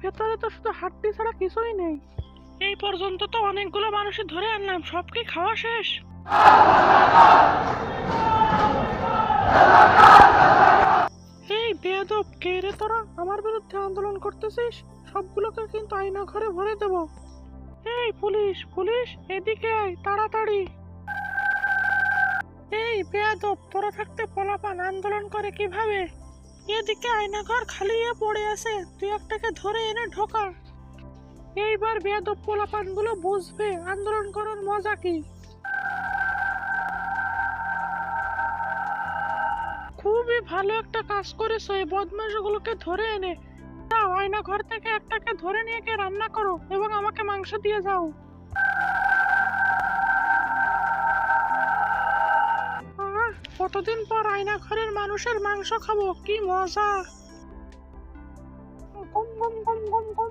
ভেতরে তো শুধু হাড্ডি ছাড়া কিছুই নেই। এই পর্যন্ত তো অনেকগুলো মানুষই ধরে আনলাম, সব কি খাওয়া শেষ? এই বেয়াদব, কে রে তোরা? আমার বিরুদ্ধে আন্দোলন করতেছিস? সবগুলোকে কিন্তু আয়না ঘরে ভরে দেব। এই পুলিশ পুলিশ, এদিকে আয় তাড়াতাড়ি। এই বেয়াদব, তোরা থাকতে পোলাপান আন্দোলন করে কিভাবে? এদিকে আয়নাঘর খালি হয়ে পড়ে আছে, তুই একটাকে ধরে এনে ঢোকা। এইবার বেয়াদব পোলাপান গুলো বুঝবে আন্দোলন করার মজা কি। খুবই ভালো একটা কাজ করেছো, এই বদমাশগুলোকে ধরে এনে দাও। আয়না ঘর থেকে একটাকে ধরে নিয়ে গিয়ে রান্না করো এবং আমাকে মাংস দিয়ে যাও। কতদিন পর আয়না ঘরের মানুষের মাংস খাবো, কি মজা। গম গম গম গম গম।